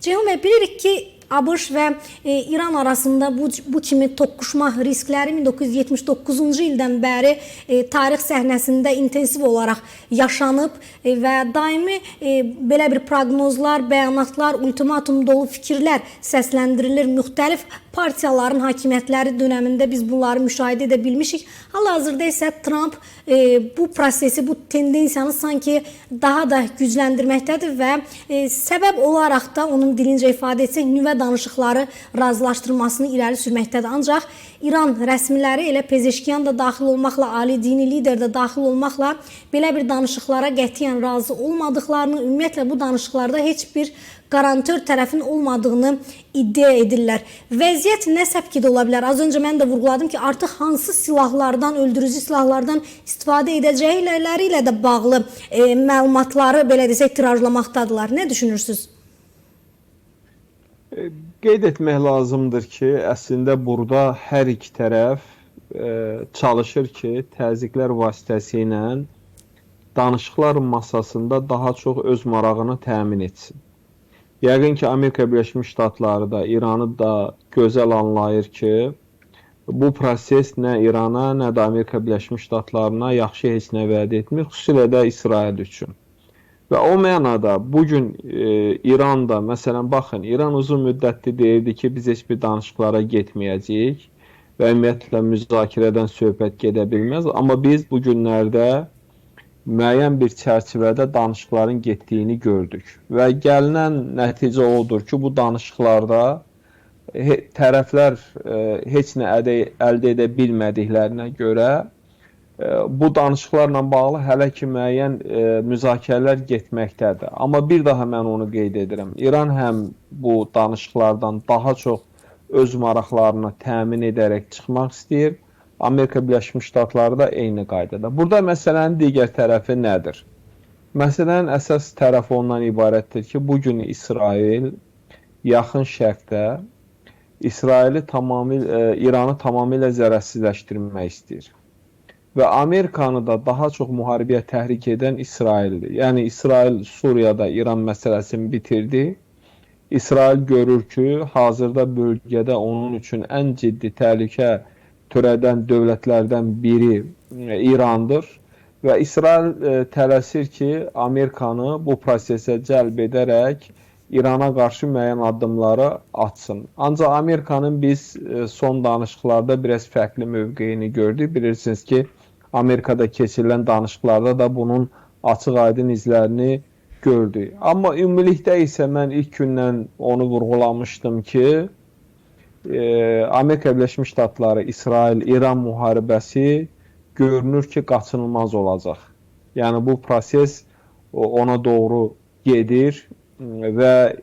Ceyhun bəy, bilirik ki, ABŞ və İran arasında bu kimi toqquşma riskləri 1979-cu ildən bəri tarix səhnəsində intensiv olaraq yaşanıb və daimi belə bir proqnozlar, bəyanatlar, ultimatum dolu fikirlər səsləndirilir. Müxtəlif partiyaların hakimiyyətləri dönəmində biz bunları müşahidə edə bilmişik. Hal-hazırda isə Trump bu prosesi, bu tendensiyanı sanki daha da gücləndirməkdədir və səbəb olaraq da onun dilincə ifadə etsək nüvə danışıqları razılaşdırmasını irəli sürməkdədir. Ancaq İran rəsmiləri elə Pezeşkiyan da daxil olmaqla, ali dini lider də daxil olmaqla belə bir danışıqlara qətiyyən razı olmadıqlarını, ümumiyyətlə bu danışıqlarda heç bir qarantör tərəfin olmadığını iddia edirlər. Vəziyyət nə səpkidə ola bilər? Az öncə mən də vurğuladım ki, artıq hansı silahlardan, öldürücü silahlardan istifadə edəcəkləri ilə də bağlı məlumatları, belə desək, tirajlamaqdadırlar. Nə düşünürsünüz? Qeyd etmək lazımdır ki, əslində burada hər iki tərəf çalışır ki, təzyiqlər vasitəsilə danışıqlar masasında daha çox öz marağını təmin etsin. Yəqin ki, Amerika Birləşmiş Ştatları da, İranı da gözəl anlayır ki, bu proses nə İrana, nə də Amerika Birləşmiş Ştatlarına yaxşı heç nə vəd etmir, xüsusilə də İsrail üçün. Və o mənada bugün İranda, məsələn, baxın, İran uzun müddətli deyirdi ki, biz heç bir danışıqlara getməyəcəyik və ümumiyyətlə müzakirədən söhbət gedə bilməz. Amma biz bu günlərdə müəyyən bir çərçivədə danışıqların getdiyini gördük. Və gəlinən nəticə odur ki, bu danışıqlarda tərəflər heç nə əldə edə bilmədiklərinə görə bu danışıqlarla bağlı hələ ki müəyyən müzakirələr getməkdədir. Amma bir daha mən onu qeyd edirəm. İran həm bu danışıqlardan daha çox öz maraqlarını təmin edərək çıxmaq istəyir. Amerika Birləşmiş Ştatları da eyni qaydada. Burada məsələnin digər tərəfi nədir? Məsələnin əsas tərəfi ondan ibarətdir ki, bugün İsrail yaxın şərqdə İranı tamamilə zərərsizləşdirmək istəyir. Və Amerikanı da daha çox müharibəyə təhrik edən İsraildir. Yəni, İsrail Suriyada İran məsələsini bitirdi. İsrail görür ki, hazırda bölgədə onun üçün ən ciddi təhlükə törədən dövlətlərdən biri İrandır. Və İsrail tələsir ki, Amerikanı bu prosesə cəlb edərək İrana qarşı müəyyən addımları atsın. Ancaq Amerikanın biz son danışıqlarda biraz fərqli mövqeyini gördük. Bilirsiniz ki, Amerikada keçirilən danışıqlarda da bunun açıq-aydın izlərini gördük. Amma ümumilikdə isə mən ilk gündən onu vurğulamışdım ki, Amerika Birləşmiş Ştatları, İsrail-İran müharibəsi görünür ki, qaçınılmaz olacaq. Yəni, bu proses ona doğru gedir və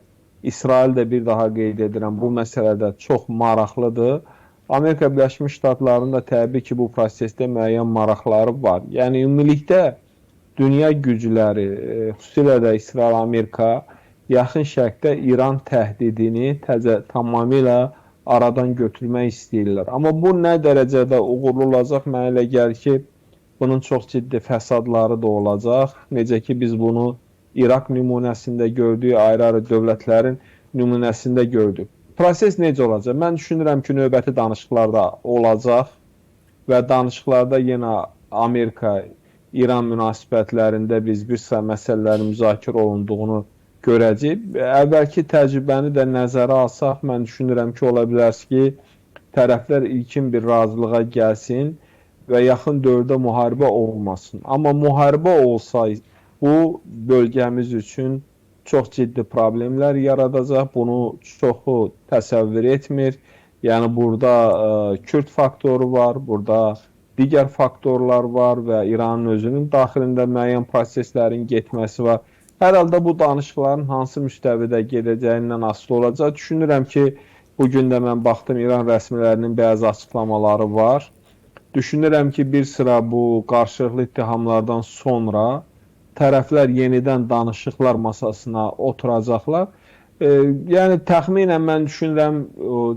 İsrail də bir daha qeyd edirəm, bu məsələdə çox maraqlıdır. Amerika Birləşmiş Ştatlarının da təbii ki, bu prosesdə müəyyən maraqları var. Yəni, ümumilikdə dünya gücləri, xüsusilə də İsrail, Amerika, yaxın şərqdə İran təhdidini tamamilə aradan götürmək istəyirlər. Amma bu nə dərəcədə uğurlu olacaq, mənə elə gəlir ki, bunun çox ciddi fəsadları da olacaq. Necə ki, biz bunu İraq nümunəsində gördük, ayrı-ayrı dövlətlərin nümunəsində gördük. Proses necə olacaq? Mən düşünürəm ki, növbəti danışıqlarda olacaq və danışıqlarda yenə Amerika-İran münasibətlərində biz bir sıra məsələlərin müzakirə olunduğunu görəcəyik. Əvvəlki təcrübəni də nəzərə alsaq, mən düşünürəm ki, ola bilər ki, tərəflər ilkin bir razılığa gəlsin və yaxın dövrdə müharibə olmasın. Amma müharibə olsa, bu bölgəmiz üçün çox ciddi problemlər yaradacaq. Bunu çoxu təsəvvür etmir. Yəni, burada Kürd faktoru var, burada digər faktorlar var və İranın özünün daxilində müəyyən proseslərin getməsi var. Hər halda bu danışıqların hansı müstəvidə gedəcəyindən asılı olacaq. Düşünürəm ki, bugün də mən baxdım, İran rəsmilərinin bəzi açıqlamaları var. Düşünürəm ki, bir sıra bu qarşılıqlı ittihamlardan sonra tərəflər yenidən danışıqlar masasına oturacaqlar. Yəni, təxminən mən düşünürəm,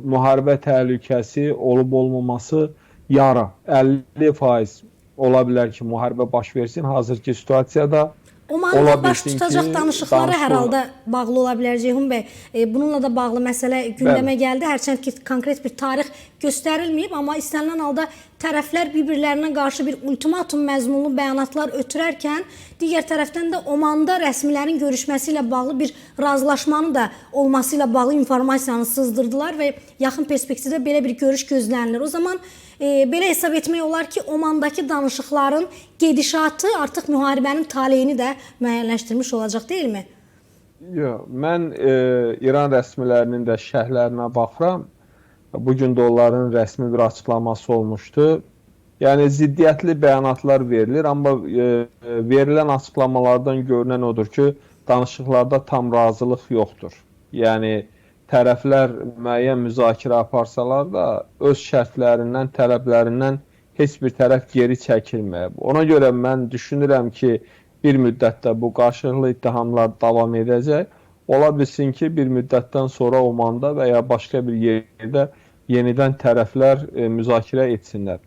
müharibə təhlükəsi olub-olmaması yarı. 50% ola bilər ki, müharibə baş versin hazırki situasiyada. Omanla baş bilsin tutacaq ki, danışıqlara hər halda bağlı ola bilər Ceyhun bəy. Bununla da bağlı məsələ gündəmə gəldi. Hərçənd ki, konkret bir tarix göstərilməyib, amma istənilən halda tərəflər bir-birlərinə qarşı bir ultimatum məzmunlu bəyanatlar ötürərkən, digər tərəfdən də Omanda rəsmilərin görüşməsi ilə bağlı bir razılaşmanın da olması ilə bağlı informasiyanı sızdırdılar və yaxın perspektivdə belə bir görüş gözlənilir. O zaman belə hesab etmək olar ki, Omandakı danışıqların gedişatı artıq müharibənin taleyini də müəyyənləşdirmiş olacaq, deyilmi? Yox, mən İran rəsmilərinin də şərhlərinə baxıram. Bugün də onların rəsmi bir açıqlaması olmuşdu. Yəni ziddiyyətli bəyanatlar verilir, amma verilən açıqlamalardan görünən odur ki, danışıqlarda tam razılıq yoxdur. Yəni tərəflər müəyyən müzakirə aparsalar da öz şərtlərindən, tələblərindən heç bir tərəf geri çəkilməyib. Ona görə mən düşünürəm ki, bir müddətdə bu qarşılıqlı ittihamlar davam edəcək. Ola bilsin ki, bir müddətdən sonra Omanda və ya başqa bir yerdə yenidən tərəflər müzakirə etsinlər.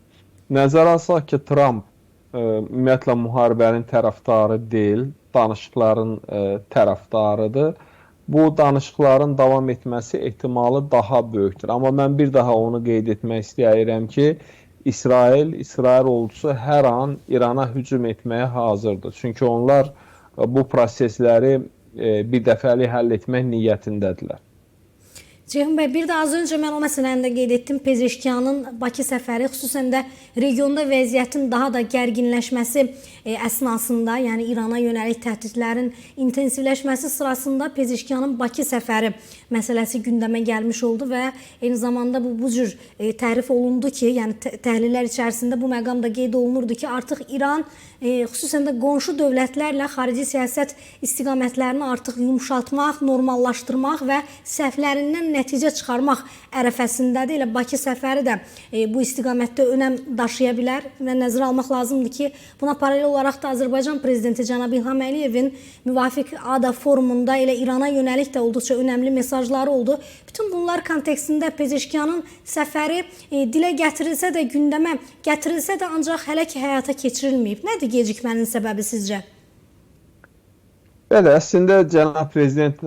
Nəzərə alsaq ki, Trump ümumiyyətlə müharibənin tərəfdarı deyil, danışıqların tərəfdarıdır. Bu danışıqların davam etməsi ehtimalı daha böyükdür. Amma mən bir daha onu qeyd etmək istəyirəm ki, İsrail ordusu hər an İrana hücum etməyə hazırdır. Çünki onlar bu prosesləri bir dəfəlik həll etmək niyyətindədirlər. Ceyhun bəy, bir də az öncə mən o məsələni də qeyd etdim. Pezeşkiyanın Bakı səfəri, xüsusən də regionda vəziyyətin daha da gərginləşməsi əsnasında, yəni İrana yönəlik təhdidlərin intensivləşməsi sırasında Pezeşkiyanın Bakı səfəri məsələsi gündəmə gəlmiş oldu və eyni zamanda bu cür tərif olundu ki, yəni təhlillər içərisində bu məqam da qeyd olunurdu ki, artıq İran xüsusən də qonşu dövlətlərlə xarici siyasət istiqamətlərini artıq yumşaltmaq, normallaşdırmaq və səhvlərindən nəticə çıxarmaq ərəfəsindədir. Elə Bakı səfəri də bu istiqamətdə önəm daşıya bilər və nəzərə almaq lazımdır ki, buna paralel olaraq da Azərbaycan prezidenti cənab İlham Əliyevin müvafiq ADA forumunda elə İrana yönəlik də olduqca önəmli mesajları oldu. Bütün bunlar kontekstində Pezeşkiyanın səfəri dilə gətirilsə də, gündəmə gətirilsə də ancaq hələ ki həyata keçirilməyib. Nədir gecikmənin səbəbi sizcə? Bəli, əslində cənab prezident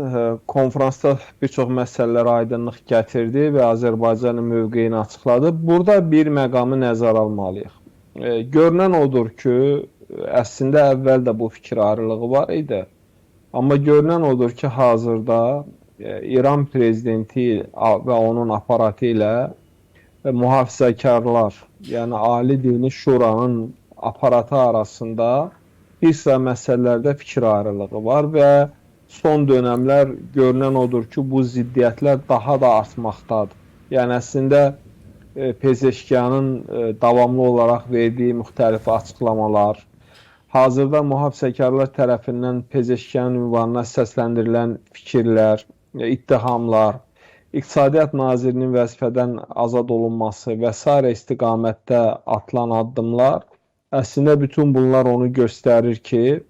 konferansda bir çox məsələlərə aydınlıq gətirdi və Azərbaycanın mövqeyini açıqladı. Burada bir məqamı nəzərə almalıyıq. Görünən odur ki, əslində əvvəl də bu fikir ayrılığı var idi. Amma görünən odur ki, hazırda İran prezidenti və onun aparatı ilə mühafizəkarlar, yəni Ali Dini Şuranın aparatı arasında bir sıra məsələlərdə fikir ayrılığı var və son dönəmlər görünən odur ki, bu ziddiyyətlər daha da artmaqdadır. Yəni əslində Pezeşkiyanın davamlı olaraq verdiyi müxtəlif açıqlamalar, hazırda mühafizəkarlar tərəfindən Pezeşkiyanın ünvanına səsləndirilən fikirlər, ittihamlar, İqtisadiyyat Nazirinin vəzifədən azad olunması və s. istiqamətdə atılan addımlar əslində bütün bunlar onu göstərir ki,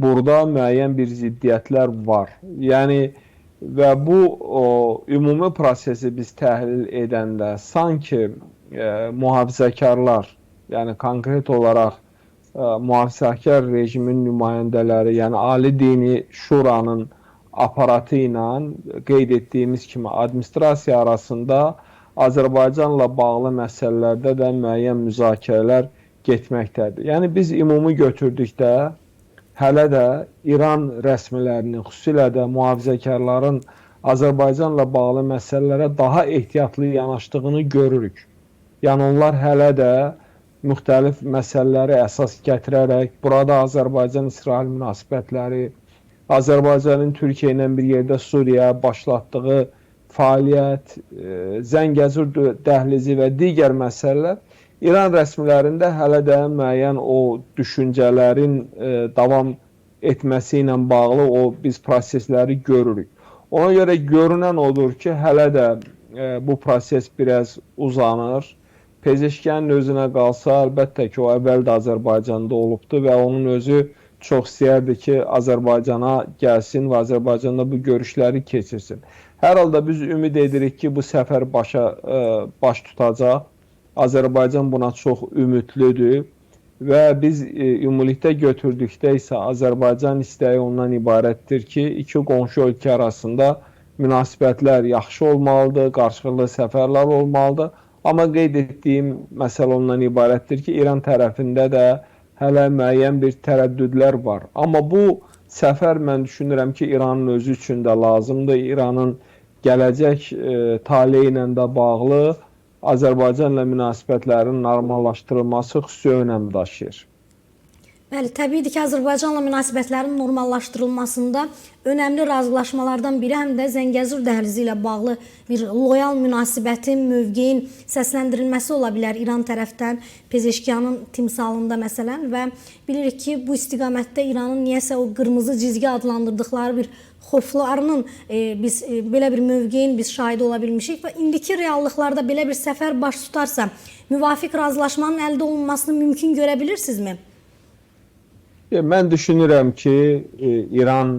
burada müəyyən bir ziddiyyətlər var. Yəni və bu ümumi prosesi biz təhlil edəndə sanki mühafizəkarlar, yəni konkret olaraq mühafizəkar rejimin nümayəndələri, yəni Ali Dini Şuranın aparatı ilə qeyd etdiyimiz kimi administrasiya arasında Azərbaycanla bağlı məsələlərdə də müəyyən müzakirələr getməkdədir. Yəni biz ümumi götürdükdə hələ də İran rəsmilərinin, xüsusilə də mühafizəkarların Azərbaycanla bağlı məsələlərə daha ehtiyatlı yanaşdığını görürük. Yəni onlar hələ də müxtəlif məsələləri əsas gətirərək burada Azərbaycan-İsrail münasibətləri, Azərbaycanın Türkiyə ilə bir yerdə Suriyaya başlatdığı fəaliyyət, Zəngəzur dəhlizi və digər məsələlər İran rəsmilərində hələ də müəyyən o düşüncələrin davam etməsi ilə bağlı biz prosesləri görürük. Ona görə görünən odur ki, hələ də bu proses biraz uzanır. Pezeşkiyanın özünə qalsa, əlbəttə ki, o əvvəl də Azərbaycanda olubdur və onun özü çox istəyərdi ki, Azərbaycana gəlsin və Azərbaycanda bu görüşləri keçirsin. Hər halda biz ümid edirik ki, bu səfər baş tutacaq. Azərbaycan buna çox ümidlidir və biz ümumilikdə götürdükdə isə Azərbaycan istəyi ondan ibarətdir ki, iki qonşu ölkə arasında münasibətlər yaxşı olmalıdır, qarşılıqlı səfərlər olmalıdır. Amma qeyd etdiyim məsələ ondan ibarətdir ki, İran tərəfində də hələ müəyyən bir tərəddüdlər var. Amma bu səfər mən düşünürəm ki, İranın özü üçün də lazımdır. İranın gələcək taleyi ilə də bağlı Azərbaycanla münasibətlərin normallaşdırılması xüsusi önəm daşıyır. Bəli, təbiidir ki, Azərbaycanla münasibətlərin normallaşdırılmasında önəmli razılaşmalardan biri həm də Zəngəzur dəhlizi ilə bağlı bir loyal münasibətin, mövqeyin səsləndirilməsi ola bilər İran tərəfdən, Pezeşkiyanın timsalında məsələn və bilirik ki, bu istiqamətdə İranın niyəsə o qırmızı cizgi adlandırdıqları bir xoflarının biz belə bir mövqeyin biz şahidi ola bilmişik və indiki reallıqlarda belə bir səfər baş tutarsa, müvafiq razılaşmanın əldə olunmasını mümkün görə bilirsinizmi? Mən düşünürəm ki, İran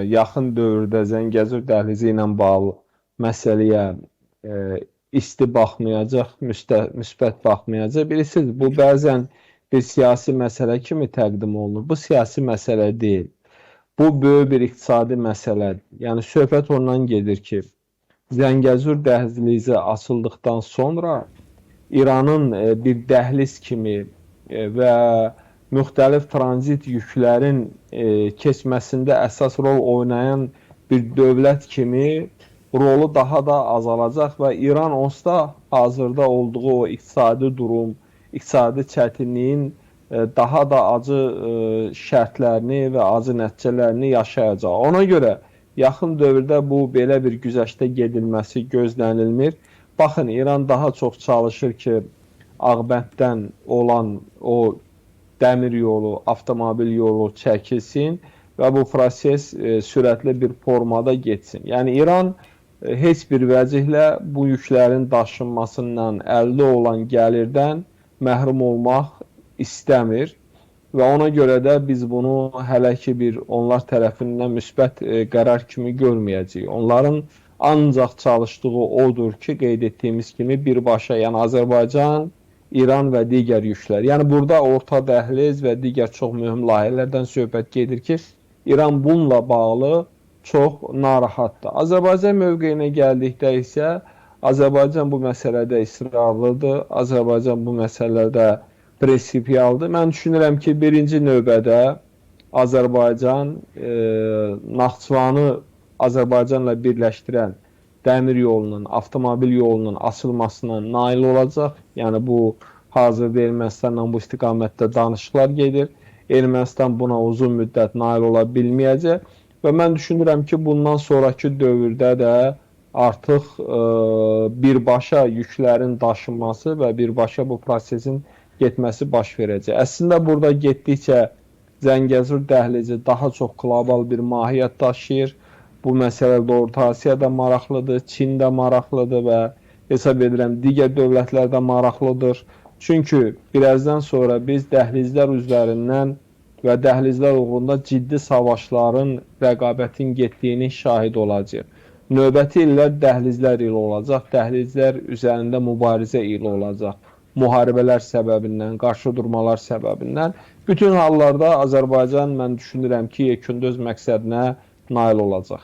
yaxın dövrdə Zəngəzur dəhlizi ilə bağlı məsələyə isti baxmayacaq, müsbət baxmayacaq. Bilirsiniz, bu bəzən bir siyasi məsələ kimi təqdim olunur. Bu siyasi məsələ deyil. Bu böyük bir iqtisadi məsələdir. Yəni, söhbət ondan gedir ki, Zəngəzur dəhlizi açıldıqdan sonra İranın bir dəhliz kimi və müxtəlif tranzit yüklərin keçməsində əsas rol oynayan bir dövlət kimi rolu daha da azalacaq və İran onsuz da hazırda olduğu o iqtisadi durum, iqtisadi çətinliyin daha da acı şərtlərini və acı nəticələrini yaşayacaq. Ona görə yaxın dövrdə bu belə bir güzəştə gedilməsi gözlənilmir. Baxın, İran daha çox çalışır ki, Ağbənddən olan o dəmir yolu, avtomobil yolu çəkilsin və bu proses sürətli bir formada getsin. Yəni, İran heç bir vəcihlə bu yüklərin daşınmasından əldə olan gəlirdən məhrum olmaq istəmir və ona görə də biz bunu hələ ki bir onlar tərəfindən müsbət qərar kimi görməyəcəyik. Onların ancaq çalışdığı odur ki, qeyd etdiyimiz kimi birbaşa, yəni Azərbaycan, İran və digər yüklər. Yəni, burada orta dəhliz və digər çox mühüm layihələrdən söhbət gedir ki, İran bununla bağlı çox narahatdır. Azərbaycan mövqeyinə gəldikdə isə, Azərbaycan bu məsələdə israrlıdır, Azərbaycan bu məsələdə prinsipialdır. Mən düşünürəm ki, birinci növbədə Azərbaycan Naxçıvanı Azərbaycanla birləşdirən dəmir yolunun, avtomobil yolunun açılmasına nail olacaq. Yəni, bu hazırda Ermənistanla bu istiqamətdə danışıqlar gedir. Ermənistan buna uzun müddət nail ola bilməyəcək və mən düşünürəm ki, bundan sonraki dövrdə də artıq birbaşa yüklərin daşınması və birbaşa bu prosesin getməsi baş verəcək. Əslində, burada getdikcə Zəngəzur dəhlizi daha çox qlobal bir mahiyyət daşıyır. Bu məsələdə Orta Asiyada maraqlıdır, Çin də maraqlıdır və hesab edirəm digər dövlətlər də maraqlıdır. Çünki birazdan sonra biz dəhlizlər üzərindən və dəhlizlər uğrunda ciddi savaşların, rəqabətin getdiyini şahid olacaq. Növbəti illər dəhlizlər ili olacaq, dəhlizlər üzərində mübarizə ili olacaq. Müharibələr səbəbindən, qarşı durmalar səbəbindən. Bütün hallarda Azərbaycan mən düşünürəm ki, yekunda öz məqsədinə nail olacaq.